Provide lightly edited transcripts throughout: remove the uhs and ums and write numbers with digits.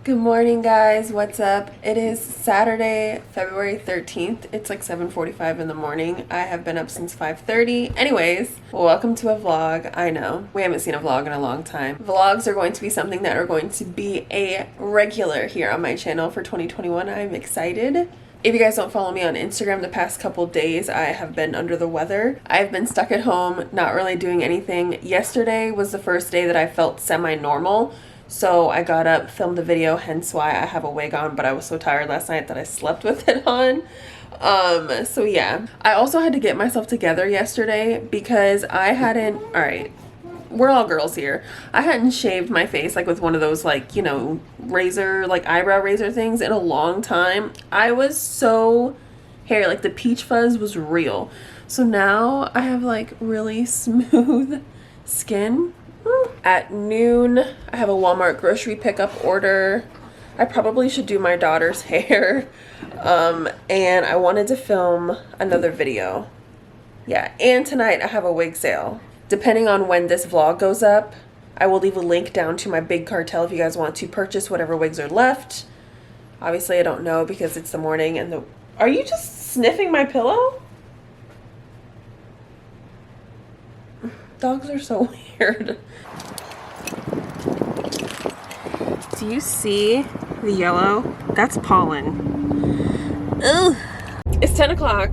Good morning, guys. What's up? It is Saturday, February 13th. It's like 7:45 in the morning. I have been up since 5:30. Anyways, welcome to a vlog. I know we haven't seen a vlog in a long time. Vlogs are going to be something that are going to be a regular here on my channel for 2021. I'm excited. If you guys don't follow me on Instagram the past couple days, I have been under the weather. I've been stuck at home, not really doing anything. Yesterday was the first day that I felt semi-normal. So I got up, filmed the video, hence why I have a wig on, but I was so tired last night that I slept with it on. So yeah. I also had to get myself together yesterday because I hadn't, alright, we're all girls here. I hadn't shaved my face like with one of those like, you know, razor, like eyebrow razor things in a long time. I was so hairy, like the peach fuzz was real. So now I have like really smooth skin. At noon, I have a Walmart grocery pickup order. I probably should do my daughter's hair. And I wanted to film another video. Yeah, and tonight I have a wig sale. Depending on when this vlog goes up, I will leave a link down to my big cartel if you guys want to purchase whatever wigs are left. Obviously, I don't know because it's the morning and the... Are you just sniffing my pillow? Dogs are so weird. Do you see the yellow? That's pollen. Ugh. It's 10 o'clock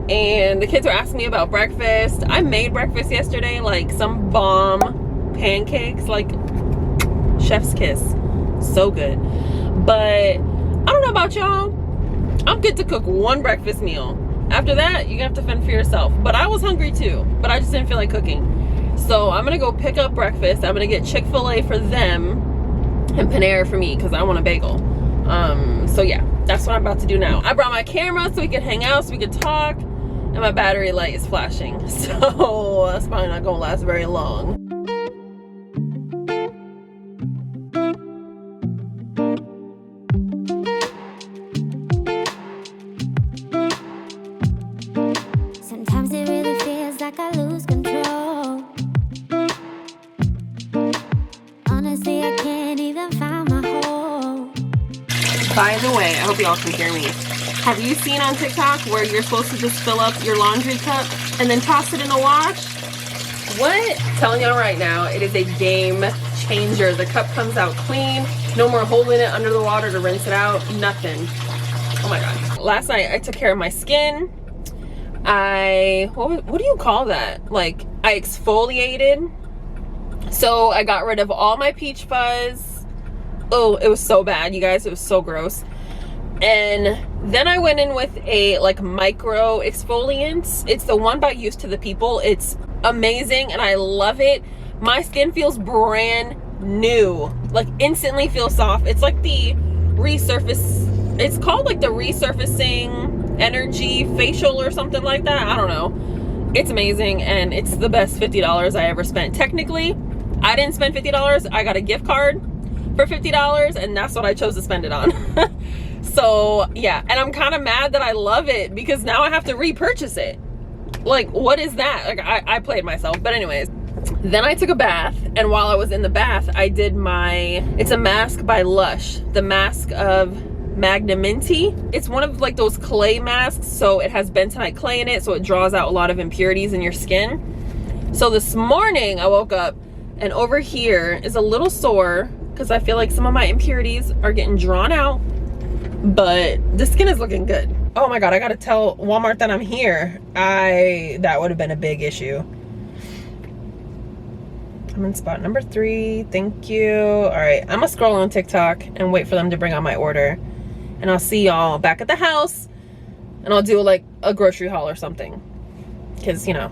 and the kids are asking me about breakfast. I made breakfast yesterday, like some bomb pancakes, like chef's kiss. So good. But I don't know about y'all. I'm good to cook one breakfast meal. After that, you're gonna have to fend for yourself. But I was hungry too, but I just didn't feel like cooking. So I'm gonna go pick up breakfast. I'm gonna get Chick-fil-A for them and Panera for me because I want a bagel. So yeah, that's what I'm about to do now. I brought my camera so we could hang out, so we could talk, and my battery light is flashing. So that's probably not gonna last very long. Sometimes it really feels like I lose control. Honestly, I can't even find my hole. By the way, I hope y'all can hear me. Have you seen on TikTok where you're supposed to just fill up your laundry cup and then toss it in the wash? What? I'm telling y'all right now, it is a game changer. The cup comes out clean. No more holding it under the water to rinse it out. Nothing. Oh my God. Last night I took care of my skin. What do you call that? Like, I exfoliated. So I got rid of all my peach fuzz. Oh, it was so bad, you guys. It was so gross. And then I went in with a like micro exfoliant. It's the one by Used to the People. It's amazing and I love it. My skin feels brand new. Like instantly feels soft. It's like the resurface. It's called like the resurfacing energy facial or something like that. I don't know. It's amazing and it's the best $50 I ever spent. Technically, I didn't spend $50. I got a gift card for $50 and that's what I chose to spend it on. So yeah, and I'm kind of mad that I love it because now I have to repurchase it. Like, what is that? Like, I played myself. But anyways, then I took a bath, and while I was in the bath, I did it's a mask by Lush, the mask of Magnamenti. It's one of like those clay masks, so it has bentonite clay in it, so it draws out a lot of impurities in your skin. So this morning I woke up and over here is a little sore because I feel like some of my impurities are getting drawn out, but the skin is looking good. Oh my God, I gotta tell Walmart that I'm here. That would have been a big issue. I'm in spot number 3, thank you. All right, I'm gonna scroll on TikTok and wait for them to bring out my order. And I'll see y'all back at the house and I'll do like a grocery haul or something. Cause you know,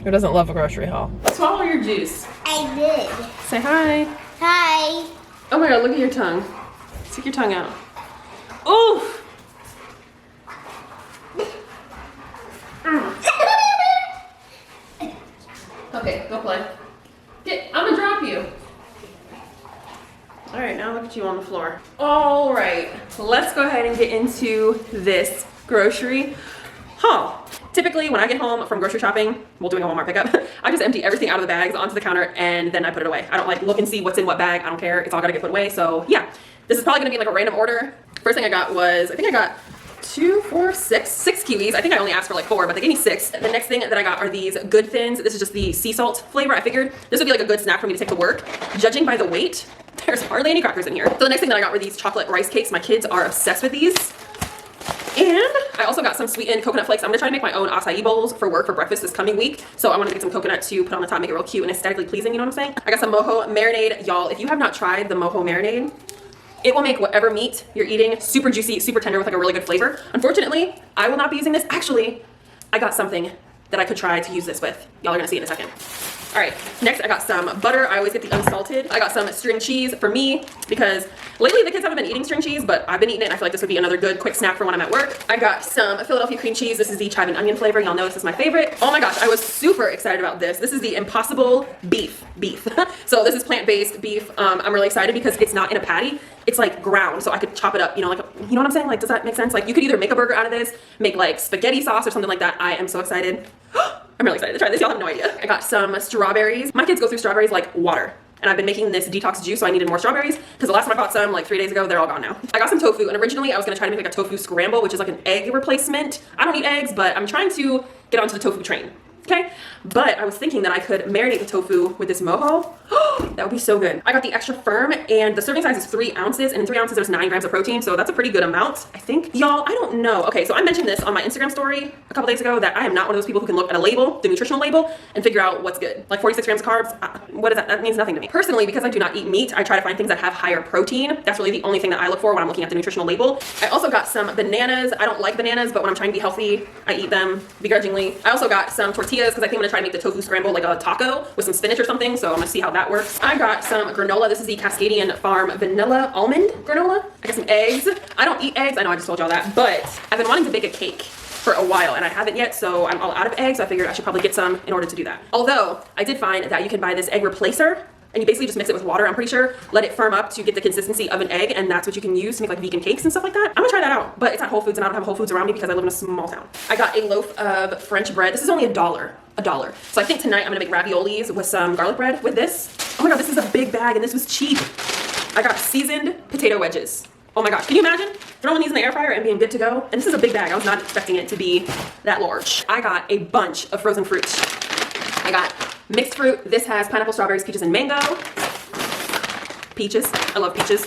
who doesn't love a grocery haul? Swallow your juice. I did. Say hi. Hi. Oh my God, look at your tongue. Stick your tongue out. Oh! Okay, go play. I'm gonna drop you. All right, now look at you on the floor. All right, let's go ahead and get into this grocery haul. Typically, when I get home from grocery shopping, well, doing a Walmart pickup, I just empty everything out of the bags onto the counter and then I put it away. I don't like look and see what's in what bag. I don't care. It's all gotta get put away. So yeah, this is probably gonna be like a random order. First thing I got was, I think I got 2, 4, 6 kiwis. I think I only asked for like 4, but they gave me 6. The next thing that I got are these Good Thins. This is just the sea salt flavor. I figured this would be like a good snack for me to take to work. Judging by the weight, there's hardly any crackers in here. So the next thing that I got were these chocolate rice cakes. My kids are obsessed with these. And I also got some sweetened coconut flakes. I'm gonna try to make my own acai bowls for work for breakfast this coming week. So I wanted to get some coconut to put on the top, make it real cute and aesthetically pleasing, you know what I'm saying? I got some mojo marinade. Y'all, if you have not tried the mojo marinade, it will make whatever meat you're eating super juicy, super tender with like a really good flavor. Unfortunately, I will not be using this. Actually, I got something that I could try to use this with. Y'all are gonna see in a second. All right, next I got some butter. I always get the unsalted. I got some string cheese for me because lately the kids haven't been eating string cheese, but I've been eating it and I feel like this would be another good quick snack for when I'm at work. I got some Philadelphia cream cheese. This is the chive and onion flavor. Y'all know this is my favorite. Oh my gosh, I was super excited about this. This is the Impossible beef. So this is plant-based beef. I'm really excited because it's not in a patty. It's like ground, so I could chop it up, you know, like, you know what I'm saying? Like, does that make sense? Like, you could either make a burger out of this, make like spaghetti sauce or something like that. I am so excited. I'm really excited to try this. Y'all have no idea. I got some strawberries. My kids go through strawberries like water. And I've been making this detox juice, so I needed more strawberries because the last time I bought some like 3 days ago, they're all gone now. I got some tofu, and originally I was gonna try to make like a tofu scramble, which is like an egg replacement. I don't eat eggs, but I'm trying to get onto the tofu train. Okay, but I was thinking that I could marinate the tofu with this mojo. That would be so good. I got the extra firm, and the serving size is 3 ounces, and in 3 ounces there's 9 grams of protein, so that's a pretty good amount, I think. Y'all, I don't know. Okay, so I mentioned this on my Instagram story a couple days ago that I am not one of those people who can look at a label, the nutritional label, and figure out what's good. Like 46 grams of carbs, what is that? That means nothing to me. Personally, because I do not eat meat, I try to find things that have higher protein. That's really the only thing that I look for when I'm looking at the nutritional label. I also got some bananas. I don't like bananas, but when I'm trying to be healthy, I eat them begrudgingly. I also got some tortillas because I think I'm gonna try to make the tofu scramble like a taco with some spinach or something, so I'm gonna see how that works. I got some granola. This is the Cascadian Farm vanilla almond granola. I got some eggs. I don't eat eggs, I know I just told y'all that, but I've been wanting to bake a cake for a while and I haven't yet, so I'm all out of eggs, so I figured I should probably get some in order to do that. Although I did find that you can buy this egg replacer and you basically just mix it with water, I'm pretty sure, let it firm up to get the consistency of an egg, and that's what you can use to make like vegan cakes and stuff like that. I'm gonna try that out, but it's at Whole Foods and I don't have Whole Foods around me because I live in a small town. I got a loaf of French bread. This is only $1. So I think tonight I'm gonna make raviolis with some garlic bread with this. Oh my god, this is a big bag and this was cheap. I got seasoned potato wedges. Oh my gosh, can you imagine throwing these in the air fryer and being good to go? And this is a big bag. I was not expecting it to be that large. I got a bunch of frozen fruits. I got mixed fruit. This has pineapple, strawberries, peaches, and mango. Peaches, I love peaches.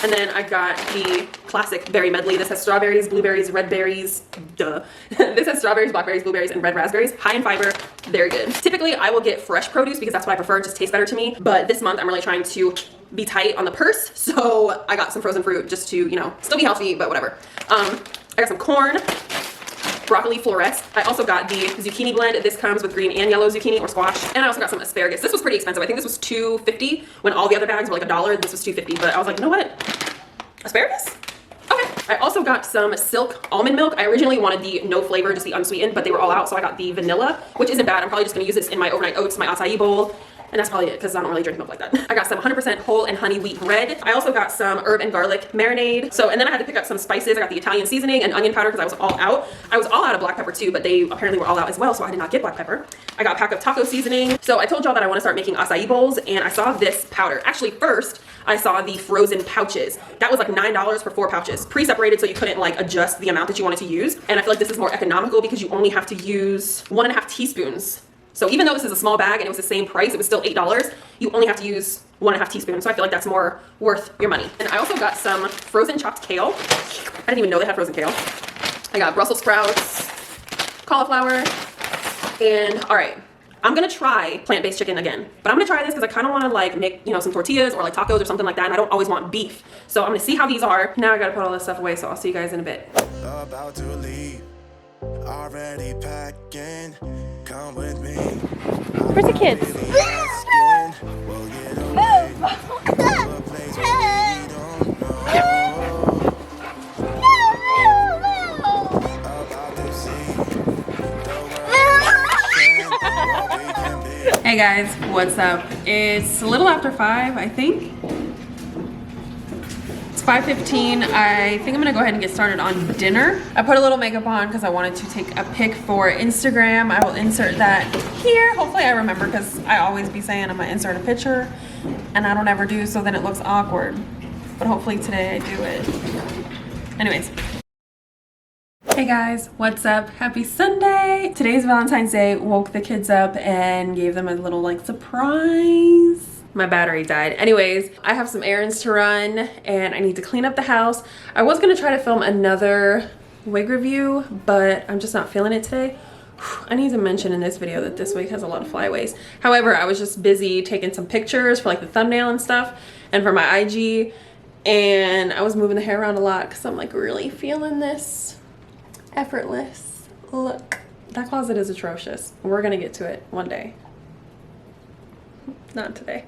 And then I got the classic berry medley. This has strawberries, blueberries, red berries, duh. This has strawberries, blackberries, blueberries, and red raspberries. High in fiber, very good. Typically, I will get fresh produce because that's what I prefer. It just tastes better to me. But this month, I'm really trying to be tight on the purse. So I got some frozen fruit just to, you know, still be healthy, but whatever. I got some corn, broccoli florets. I also got the zucchini blend. This comes with green and yellow zucchini or squash. And I also got some asparagus. This was pretty expensive. I think this was $2.50 when all the other bags were like $1. This was $2.50, but I was like, you know what? Asparagus? Okay. I also got some silk almond milk. I originally wanted the no flavor, just the unsweetened, but they were all out, so I got the vanilla, which isn't bad. I'm probably just gonna use this in my overnight oats, my acai bowl. And that's probably it because I don't really drink milk like that. I got some 100% whole and honey wheat bread. I also got some herb and garlic marinade. So, and then I had to pick up some spices. I got the Italian seasoning and onion powder because I was all out. I was all out of black pepper too, but they apparently were all out as well, so I did not get black pepper. I got a pack of taco seasoning. So I told y'all that I want to start making acai bowls, and I saw this powder. Actually, first, I saw the frozen pouches. That was like $9 for 4 pouches, pre-separated so you couldn't like adjust the amount that you wanted to use. And I feel like this is more economical because you only have to use 1.5 teaspoons. So even though this is a small bag and it was the same price, it was still $8, you only have to use 1.5 teaspoons. So I feel like that's more worth your money. And I also got some frozen chopped kale. I didn't even know they had frozen kale. I got Brussels sprouts, cauliflower, and all right, I'm gonna try plant-based chicken again. But I'm gonna try this because I kind of want to like make, you know, some tortillas or like tacos or something like that, and I don't always want beef. So I'm gonna see how these are. Now I gotta put all this stuff away, so I'll see you guys in a bit. About to leave, already packing. Come with me. Where's the kids? Hey guys, what's up? It's a little after 5, I think. It's 5:15. I think I'm gonna go ahead and get started on dinner. I put a little makeup on because I wanted to take a pic for Instagram. I will insert that here. Hopefully I remember, because I always be saying I'm gonna insert a picture and I don't ever do, so then it looks awkward. But hopefully today I do it. Anyways. Hey guys, what's up? Happy Sunday! Today's Valentine's Day. Woke the kids up and gave them a little like surprise. My battery died. Anyways, I have some errands to run and I need to clean up the house. I was gonna try to film another wig review, but I'm just not feeling it today. I need to mention in this video that this wig has a lot of flyaways. However, I was just busy taking some pictures for like the thumbnail and stuff and for my IG, and I was moving the hair around a lot because I'm like really feeling this effortless look. That closet is atrocious. We're gonna get to it one day. Not today.